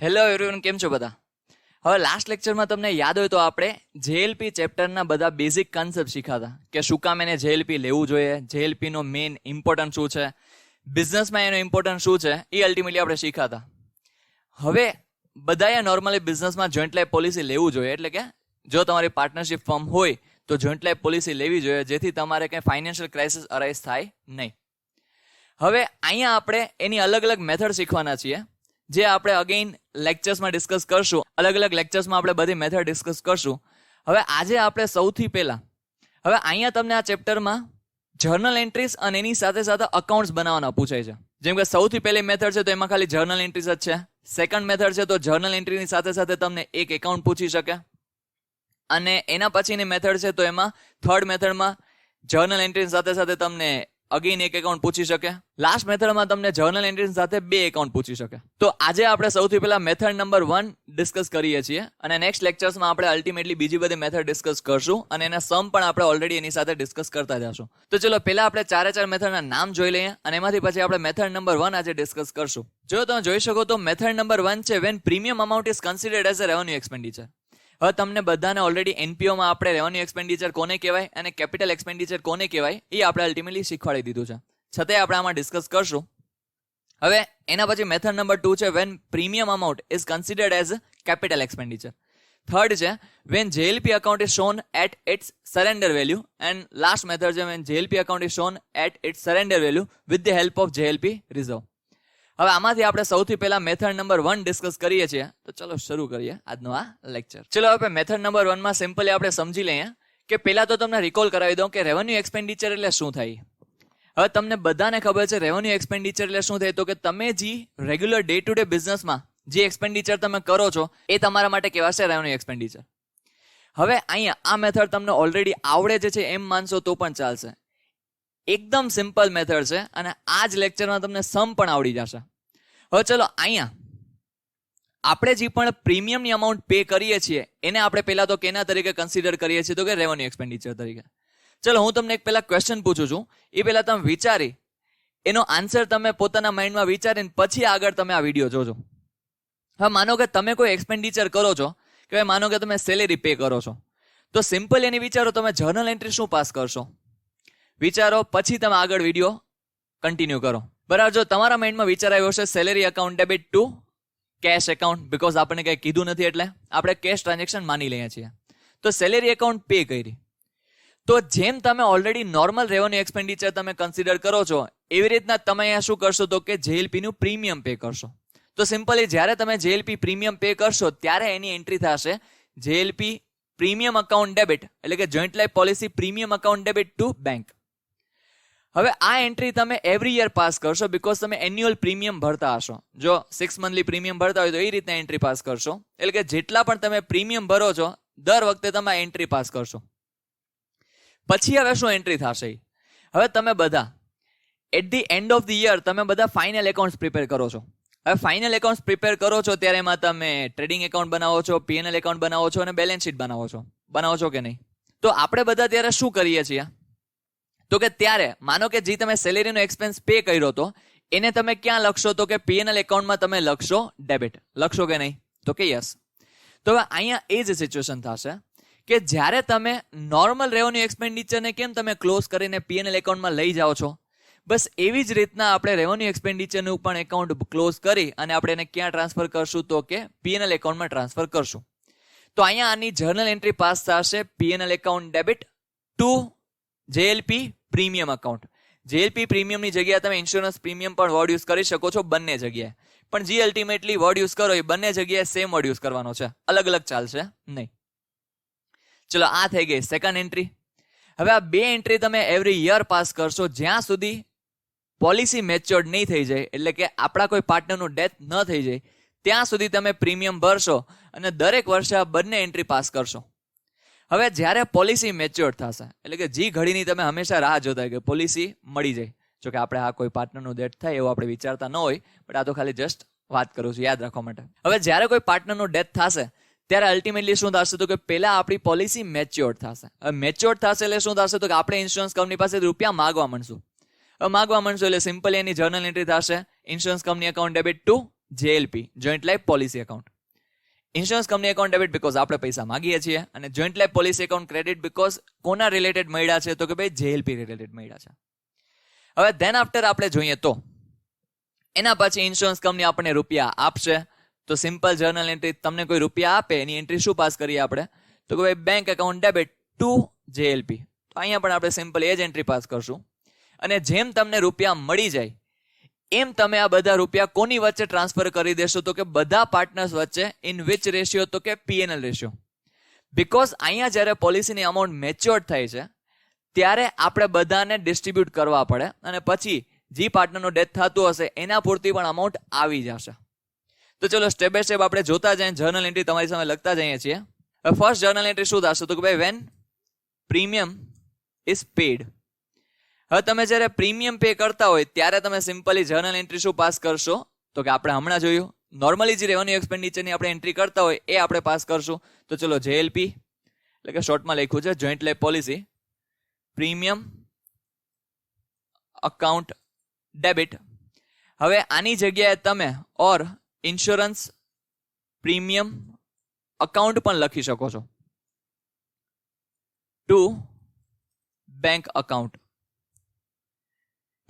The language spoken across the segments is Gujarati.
હેલો એવરીવન, કેમ છો બધા? હવે લાસ્ટ લેક્ચરમાં તમને યાદ હોય તો આપણે જેએલપી ચેપ્ટરના બધા બેઝિક કન્સેપ્ટ શીખાતા કે શું કામ એને જેએલપી લેવું જોઈએ, જેએલપીનો મેઇન ઇમ્પોર્ટન્સ શું છે, બિઝનેસમાં એનો ઇમ્પોર્ટન્સ શું છે, એ અલ્ટિમેટલી આપણે શીખાતા. હવે બધાએ નોર્મલી બિઝનેસમાં જોઈન્ટ લાઈફ પોલિસી લેવું જોઈએ, એટલે કે જો તમારી પાર્ટનરશિપ ફર્મ હોય તો જોઈન્ટ લાઈફ પોલિસી લેવી જોઈએ, જેથી તમારે કંઈ ફાઇનાન્શિયલ ક્રાઇસિસ અરાઇઝ થાય નહીં. હવે અહીંયા આપણે એની અલગ અલગ મેથડ શીખવાના છીએ, જે આપણે અગેઇન લેક્ચર્સમાં ડિસ્કસ કરશું. અલગ અલગ લેક્ચર્સમાં આપણે બધી મેથડ ડિસ્કસ કરશું. હવે આજે આપણે સૌથી પહેલા હવે અહીંયા તમને આ ચેપ્ટરમાં જર્નલ એન્ટ્રીઝ અને એની સાથે સાથે અકાઉન્ટ્સ બનાવવાના પૂછાય છે. જેમ કે સૌથી પહેલી મેથડ છે તો એમાં ખાલી જર્નલ એન્ટ્રીઝ જ છે. સેકન્ડ મેથડ છે તો જર્નલ એન્ટ્રીની સાથે સાથે તમને એક એકાઉન્ટ પૂછી શકે, અને એના પછીની મેથડ છે તો એમાં થર્ડ મેથડમાં જર્નલ એન્ટ્રી સાથે સાથે તમને અગેન એક એકાઉન્ટ પૂછી શકે. લાસ્ટ મેથડમાં તમને જર્નલ એન્ટ્રી સાથે બે એકાઉન્ટ પૂછી શકે. તો આજે આપણે સૌથી પહેલા મેથડ નંબર 1 ડિસ્કસ કરીએ છીએ, અને નેક્સ્ટ લેક્ચર્સમાં આપણે અલ્ટિમેટલી બીજી બધી મેથડ ડિસ્કસ કરશું, અને એના સમ પણ આપણે ઓલરેડી એની સાથે ડિસ્કસ કરતા જશું. તો ચલો પહેલા આપણે ચાર મેથડના નામ જોઈ લઈએ, અને એમાંથી પછી આપણે મેથડ નંબર 1 આજે ડિસ્કસ કરશું. જો તમે જોઈ શકો તો મેથડ નંબર 1 છે when premium amount is considered as a revenue expenditure. હવે તમને બધાને ઓલરેડી એનપીઓમાં આપણે રેવન્યુ એક્સપેન્ડિચર કોને કહેવાય અને કેપિટલ એક્સપેન્ડિચર કોને કહેવાય એ આપણે અલ્ટિમેટલી શીખવાડી દીધું છે, છતાંય આપણે આમાં ડિસ્કસ કરશું. હવે એના પછી મેથડ નંબર 2 છે when premium amount is considered as capital expenditure. Third છે when JLP account is shown at its surrender value, and last method છે when JLP account is shown at its surrender value with the help of JLP reserve. હવે આમાંથી આપણે સૌથી પહેલા મેથડ નંબર 1 ડિસ્કસ કરીએ છીએ, તો ચલો શરૂ કરીએ આજનો આ લેક્ચર. ચલો હવે મેથડ નંબર 1 માં સિમ્પલી આપણે સમજી લઈએ કે પહેલા તો તમને રિકોલ કરાવી દઉં કે રેવન્યુ એક્સપેન્ડિચર એટલે શું થાય. હવે તમને બધાને ખબર છે રેવન્યુ એક્સપેન્ડિચર એટલે શું થાય, તો કે તમે જે રેગ્યુલર ડે ટુ ડે બિઝનેસમાં જે એક્સપેન્ડિચર તમે કરો છો એ તમારા માટે કહેવાશે રેવન્યુ એક્સપેન્ડિચર. હવે અહીંયા આ મેથડ તમને ઓલરેડી આવડે છે એમ માનશો તો પણ ચાલશે. એકદમ સિમ્પલ મેથડ છે, અને આ જ લેક્ચરમાં તમને સમ પણ આવડી જશે. હવે ચલો અહીંયા આપણે જે પણ પ્રીમિયમની અમાઉન્ટ પે કરીએ છીએ એને આપણે પહેલા તો કેના તરીકે કન્સિડર કરીએ છીએ, તો કે રેવન્યુ એક્સપેન્ડિચર તરીકે. ચલો હું તમને એક પહેલા ક્વેશ્ચન પૂછું છું, એ પહેલા તમે વિચારી એનો આન્સર તમે પોતાના માઇન્ડમાં વિચારીને પછી આગળ તમે આ વિડીયો જોજો. હવે માનો કે તમે કોઈ એક્સપેન્ડિચર કરો છો, કે માનો કે તમે સેલેરી પે કરો છો, તો સિમ્પલ એની વિચારો તમે જર્નલ એન્ટ્રી શું પાસ કરશો વિચારો, પછી તમે આગળ વિડીયો કન્ટિન્યુ કરો. બરાબર, જો તમારા માઇન્ડમાં વિચાર આવ્યો છે salary account debit to cash account, because આપણને કંઈ કીધું નથી એટલે આપણે કેશ ટ્રાન્ઝેક્શન માની લઈએ છીએ, તો સેલેરી એકાઉન્ટ પે કરી. તો જેમ તમે ઓલરેડી નોર્મલ રેવન્યુ એક્સપેન્ડિચર તમે કન્સિડર કરો છો એવી રીતના તમે અહીંયા શું કરશો, તો કે જેએલપીનું પ્રીમિયમ પે કરશો. તો સિમ્પલી જ્યારે તમે જેએલપી પ્રીમિયમ પે કરશો ત્યારે એની એન્ટ્રી થશે જેએલપી પ્રીમિયમ અકાઉન્ટ ડેબિટ, એટલે કે joint life policy premium account debit to bank. હવે આ એન્ટ્રી તમે એવરી યર પાસ કરશો, બીકોઝ તમે એન્યુઅલ પ્રીમિયમ ભરતા હશો. જો 6 મંથલી પ્રીમિયમ ભરતા હોય તો એ રીતના એન્ટ્રી પાસ કરશો, એટલે કે જેટલા પણ તમે પ્રીમિયમ ભરો છો દર વખતે તમે એન્ટ્રી પાસ કરશો. પછી હવે શું એન્ટ્રી થશે, હવે તમે બધા at the end of the year તમે બધા ફાઇનલ એકાઉન્ટ્સ પ્રિપેર કરો છો. હવે ફાઇનલ એકાઉન્ટ્સ પ્રિપેર કરો છો ત્યારે એમાં તમે ટ્રેડિંગ એકાઉન્ટ બનાવો છો, પીએનએલ એકાઉન્ટ બનાવો છો, અને બેલેન્સ શીટ બનાવો છો કે નહીં. તો આપણે બધા ત્યારે શું કરીએ છીએ, તો કે ત્યારે માનો કે જે તમે સેલેરીનો એક્સપેન્સ પે કર્યો હતો એને તમે ક્યાં લખશો, તો કે પીએનએલ એકાઉન્ટમાં તમે લખશો ડેબિટ. લખશો કે નહીં, તો કે યસ. તો હવે અહીંયા એ જ સિચ્યુએશન થશે કે જ્યારે તમે નોર્મલ રેવન્યુ એક્સપેન્ડિચરને કેમ તમે ક્લોઝ કરીને પીએનએલ એકાઉન્ટમાં લઈ જાઓ છો, બસ એવી જ રીતના આપણે રેવન્યુ એક્સપેન્ડિચરનું પણ એકાઉન્ટ ક્લોઝ કરી અને આપણે એને ક્યાં ટ્રાન્સફર કરશું, તો કે પીએનએલ એકાઉન્ટમાં ટ્રાન્સફર કરશું. તો અહીંયા આની જર્નલ એન્ટ્રી પાસ થશે PNL account debit to JLP premium account. JLP પ્રીમિયમની જગ્યાએ તમે ઇન્સ્યોરન્સ પ્રીમિયમ પણ વર્ડ યુઝ કરી શકો છો બંને જગ્યાએ, પણ જે અલ્ટિમેટલી વર્ડ યુઝ કરો એ બંને જગ્યાએ સેમ વર્ડ યુઝ કરવાનો છે, અલગ અલગ ચાલશે નહીં. ચલો આ થઈ ગઈ સેકન્ડ એન્ટ્રી. હવે આ બે એન્ટ્રી તમે એવરી યર પાસ કરશો જ્યાં સુધી પોલિસી મેચ્યોર્ડ નહીં થઈ જાય, એટલે કે આપણા કોઈ પાર્ટનરનું ડેથ ન થઈ જાય ત્યાં સુધી તમે પ્રીમિયમ ભરશો અને દરેક વર્ષે આ બંને એન્ટ્રી પાસ કરશો. હવે જ્યારે પોલિસી મેચ્યોર્ડ થશે, એટલે કે જે ઘડીની તમે હંમેશા રાહ જોતા કે પોલિસી મળી જાય, જો કે આપણે આ કોઈ પાર્ટનરનું ડેથ થાય એવું આપણે વિચારતા ન હોય, પણ આ તો ખાલી જસ્ટ વાત કરું છું યાદ રાખવા માટે. હવે જ્યારે કોઈ પાર્ટનરનું ડેથ થશે ત્યારે અલ્ટિમેટલી શું થશે, તો કે પહેલા આપણી પોલિસી મેચ્યોર્ડ થશે. હવે મેચ્યોર્ડ થશે એટલે શું થશે, તો કે આપણે ઇન્સ્યોરન્સ કંપની પાસે રૂપિયા માગવા માંડશું. હવે માગવા માંડશું એટલે સિમ્પલી એની જર્નલ એન્ટ્રી થશે insurance company account debit two JLP, joint life policy account. Insurance company account debit because આપણે પૈસા માંગીએ છીએ, અને joint life policy account credit because કોના રિલેટેડ મળ્યા છે, તો કે ભાઈ JLP રિલેટેડ મળ્યા છે. હવે ધેન આફ્ટર આપણે જોઈએ તો એના પછી ઇન્સ્યોરન્સ કંપની આપણને રૂપિયા આપશે, તો સિમ્પલ જર્નલ એન્ટ્રી, તમને કોઈ રૂપિયા આપે એની એન્ટ્રી શું પાસ કરીએ આપણે, તો કે ભાઈ bank account debit two JLP. તો અહીંયા પણ આપણે સિમ્પલ એ જ એન્ટ્રી પાસ કરશું. અને જેમ તમને રૂપિયા મળી જાય એમ તમે આ બધા રૂપિયા કોની વચ્ચે ટ્રાન્સફર કરી દેશો, તો કે બધા પાર્ટનર્સ વચ્ચે. ઇન વિચ રેશિયો, તો કે PNL રેશિયો. બીકોઝ અહીંયા જ્યારે પોલિસીની અમાઉન્ટ મેચ્યોર થાય છે ત્યારે આપણે બધાને ડિસ્ટ્રીબ્યુટ કરવા પડે, અને પછી જે પાર્ટનરનો ડેથ થતું હશે એના પૂરતી પણ અમાઉન્ટ આવી જશે. તો ચલો સ્ટેપ બાય સ્ટેપ આપણે જોતા જઈએ, જર્નલ એન્ટ્રી તમારી સામે લખતા જઈએ છીએ. ફર્સ્ટ જર્નલ એન્ટ્રી શું થશે, તો કે ભાઈ વેન પ્રીમિયમ ઇઝ પેડ. હવે તમે જ્યારે પ્રીમિયમ પે કરતા હોય ત્યારે તમે સિમ્પલી જર્નલ એન્ટ્રી શું પાસ કરશો, તો કે આપણે હમણાં જોયું નોર્મલી જે રેવન્યુ એક્સપેન્ડિચરની આપણે એન્ટ્રી કરતા હોય એ આપણે પાસ કરશું. તો ચલો JLP એટલે કે શોર્ટમાં લખ્યું છે joint life policy premium account debit. હવે આની જગ્યાએ તમે ઓર ઇન્સ્યોરન્સ પ્રીમિયમ અકાઉન્ટ પણ લખી શકો છો ટુ બેંક અકાઉન્ટ.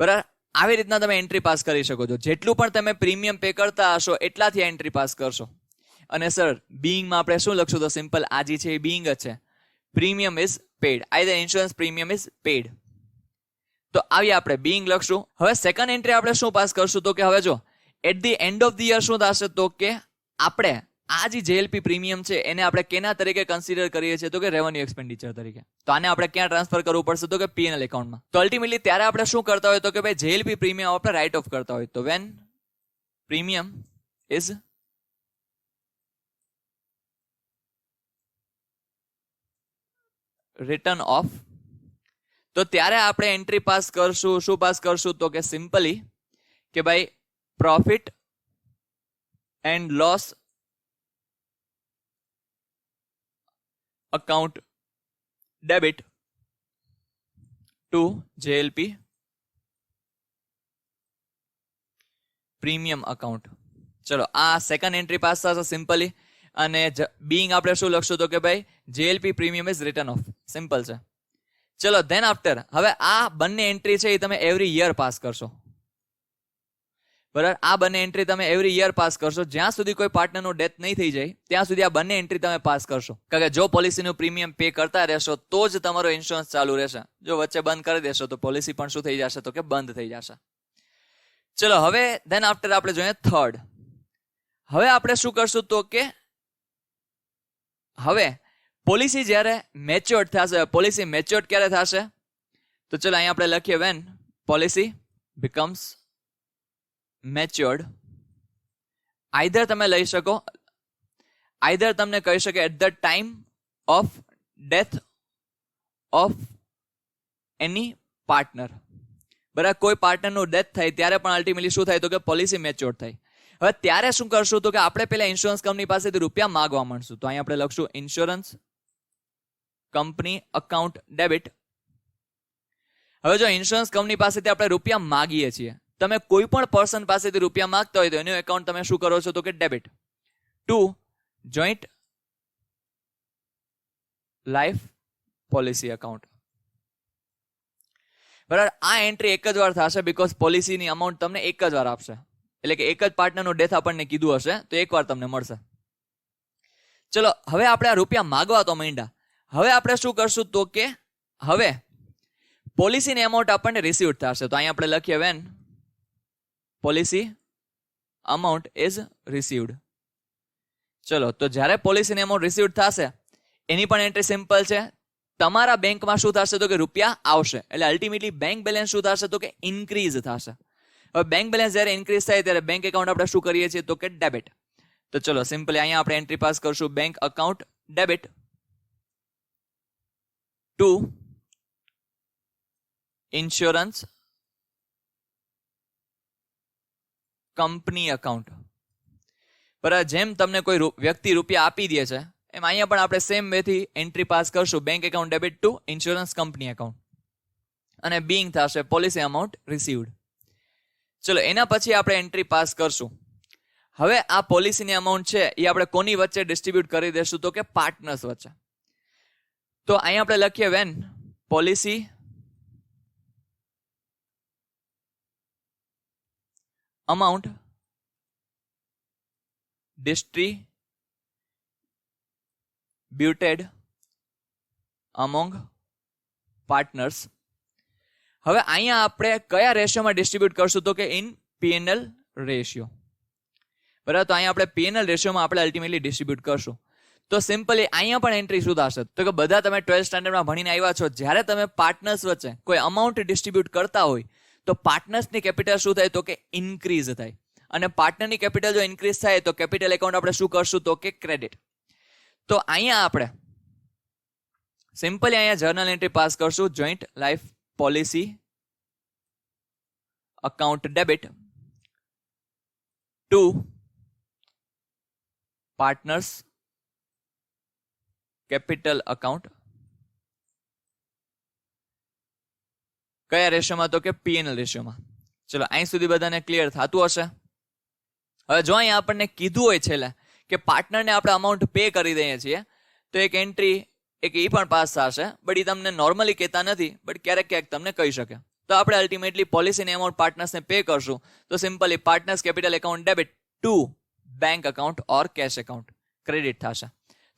બરાબર, આવી રીતના તમે એન્ટ્રી પાસ કરી શકો છો. જેટલું પણ તમે પ્રીમિયમ પે કરતા હશો એટલાથી એન્ટ્રી પાસ કરશો. અને સર બીઇંગમાં આપણે શું લખશું, તો સિમ્પલ આ જે છે એ બીઇંગ જ છે. Premium is paid, either insurance premium is paid. તો આવી આપણે બીઇંગ લખશું. હવે સેકન્ડ એન્ટ્રી આપણે શું પાસ કરશું, તો કે હવે જો at the end of the year શું થશે, તો કે આપણે આ જે JLP પ્રીમિયમ છે એને આપણે કેના તરીકે કન્સિડર કરીએ છીએ, તો કે રેવન્યુ એક્સપેન્ડિચર તરીકે. તો આને આપણે ક્યાં ટ્રાન્સફર કરવું પડશે, તો કે PNL એકાઉન્ટમાં. તો અલ્ટિમેટલી ત્યારે આપણે શું કરતા હોય, તો કે ભાઈ JLP પ્રીમિયમ આપણે રાઇટ ઓફ કરતા હોય. તો when premium is written off, તો ત્યારે આપણે એન્ટ્રી પાસ કરશું. શું પાસ કરશું, તો કે સિમ્પલી કે ભાઈ profit and loss account debit two JLP premium account. ચલો આ સેકન્ડ એન્ટ્રી પાસ થશે સિમ્પલી. અને બીઇંગ આપણે શું લખશું, તો કે ભાઈ JLP premium is written of. Simple છે. ચલો ધેન આફ્ટર હવે આ બંને એન્ટ્રી છે એ તમે એવરી યર પાસ કરશો. બરાબર, આ બંને એન્ટ્રી તમે એવરી યર પાસ કરશો. જ્યાં સુધી કોઈ પાર્ટનરનું ડેથ નહીં થઈ જાય ત્યાં સુધી આ બંને એન્ટ્રી તમે પાસ કરશો. કારણ કે જો પોલિસીનું પ્રીમિયમ પે કરતા રહેશો તો જ તમારો ઇન્સ્યોરન્સ ચાલુ રહેશે. જો વચ્ચે બંધ કરી દેશો તો પોલિસી પણ શું થઈ જશે, તો કે બંધ થઈ જશે. ચલો હવે ધેન આફ્ટર આપણે જોઈએ થર્ડ. હવે આપણે શું કરશું, તો કે હવે પોલિસી જ્યારે મેચ્યોર્ડ થશે, પોલિસી મેચ્યોર્ડ ક્યારે થશે, તો ચલો અહીંયા આપણે લખીએ when policy becomes matured. Either તમે લઈ શકો, આઈધર તમને કહી શકે at the time of death of any partner. બરાબર, કોઈ પાર્ટનરનું ડેથ થાય ત્યારે પણ અલ્ટિમેટલી શું થાય, તો કે પોલિસી મેચ્યોર્ડ થાય. હવે ત્યારે શું કરશું, તો કે આપણે પેલા ઇન્સ્યોરન્સ કંપની પાસેથી રૂપિયા માંગવા માંડશું. તો અહીંયા આપણે લખશું ઇન્સ્યોરન્સ કંપની અકાઉન્ટ ડેબિટ. હવે જો ઇન્સ્યોરન્સ કંપની પાસેથી આપણે રૂપિયા માંગીએ છીએ, તમે કોઈ પણ પર્સન પાસેથી રૂપિયા માંગતા હોય તો એનું એકાઉન્ટ તમે શું કરો છો, તો કે debit to joint life policy account. બરાબર, આ એન્ટ્રી એક જ વાર થશે બીકોઝ પોલિસીની અમાઉન્ટ તમને એક જ વાર આપશે. એટલે કે એક જ પાર્ટનરનું ડેથ આપણને કીધું હશે તો એક વાર તમને મળશે. ચલો હવે આપણે આ રૂપિયા માગવા તો માંડ્યા. હવે આપણે શું કરશું, તો કે હવે પોલિસીની અમાઉન્ટ આપણને રિસીવ થશે. તો અહીંયા આપણે લખીએ when policy amount is received. ચલો તો જ્યારે પોલિસીની અમાઉન્ટ રિસીવ થશે એની પણ એન્ટ્રી સિમ્પલ છે. તમારા બેંકમાં શું થશે, તો કે રૂપિયા આવશે. એટલે અલ્ટિમેટલી બેંક બેલેન્સ શું થશે, તો કે ઇન્ક્રીઝ થશે. હવે બેંક બેલેન્સ જ્યારે ઇન્ક્રીઝ થાય ત્યારે બેંક એકાઉન્ટ આપણે શું કરીએ છીએ, તો કે ડેબિટ. તો ચલો સિમ્પલી અહીંયા આપણે એન્ટ્રી પાસ કરશું bank account debit two insurance company account. બરાબર, જેમ તમને કોઈ વ્યક્તિ રૂપિયા આપી દે છે એમ અહીંયા પણ આપણે સેમ વે થી એન્ટ્રી પાસ કરશું bank account debit two insurance company account. અને બીઇંગ થશે પોલિસી અમાઉન્ટ રિસીવડ. ચલો એના પછી આપણે એન્ટ્રી પાસ કરશું. હવે આ પોલિસીની અમાઉન્ટ છે એ આપણે કોની વચ્ચે ડિસ્ટ્રીબ્યુટ કરી દેશું તો કે પાર્ટનર્સ વચ્ચે. તો અહીંયા આપણે લખીએ when policy amount distributed among partners. હવે અહીંયા આપણે કયા રેશિયોમાં ડિસ્ટ્રીબ્યુટ કરશું તો કે ઇન પીએનએલ રેશિયો. બરાબર, તો અહીંયા આપણે પીએનએલ રેશિયોમાં આપણે અલ્ટિમેટલી ડિસ્ટ્રીબ્યુટ કરશું. તો સિમ્પલી અહીંયા પણ એન્ટ્રી શું થશે તો કે બધા તમે 12th સ્ટાન્ડર્ડમાં ભણીને આવ્યા છો, જ્યારે તમે પાર્ટનર્સ વચ્ચે કોઈ અમાઉન્ટ ડિસ્ટ્રીબ્યુટ કરતા હોય તો પાર્ટનર્સની કેપિટલ શું થાય તો કે ઇન્ક્રીઝ થાય, અને પાર્ટનરની કેપિટલ જો ઇન્ક્રીઝ થાય તો કેપિટલ એકાઉન્ટ આપણે શું કરશું તો કે ક્રેડિટ. તો અહીંયા આપણે સિમ્પલી અહીંયા જર્નલ એન્ટ્રી પાસ કરશું, joint life policy account debit two partners capital account. કયા રેશિયોમાં તો કે પીએનએલ રેશિયોમાં. ચલો અહીં સુધી બધાને ક્લિયર થતું હશે. હવે જો અહીંયા આપણને કીધું હોય છેલ્લે કે પાર્ટનરને આપણે અમાઉન્ટ પે કરી દઈએ છીએ તો એક એન્ટ્રી એક એ પણ પાસ થશે, બટ એ તમને નોર્મલી કહેતા નથી, બટ ક્યારેક ક્યાંક તમને કહી શકે. તો આપણે અલ્ટિમેટલી પોલિસીની અમાઉન્ટ પાર્ટનર્સને પે કરશું તો simply partners capital account debit to bank account or cash account credit થશે.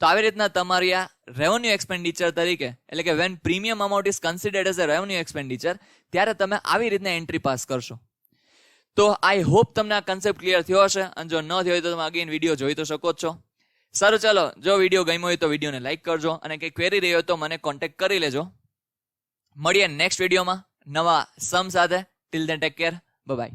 તો આવી રીતના તમારી આ રેવન્યુ એક્સપેન્ડિચર તરીકે, એટલે કે when premium amount is considered as a revenue expenditure, ત્યારે તમે આવી રીતના એન્ટ્રી પાસ કરશો. તો આઈ હોપ તમને આ કન્સેપ્ટ ક્લિયર થયો હશે, અને જો ન થયો હોય તો તમે અગેન વિડીયો જોઈ તો શકો જ છો. સારું, ચાલો, જો વિડીયો ગમ્યો હોય તો વિડીયોને લાઈક કરજો, અને કંઈ ક્વેરી રહી હોય તો મને કોન્ટેક્ટ કરી લેજો. મળીએ નેક્સ્ટ વિડીયોમાં નવા સમ સાથે. Till then take care, bye bye.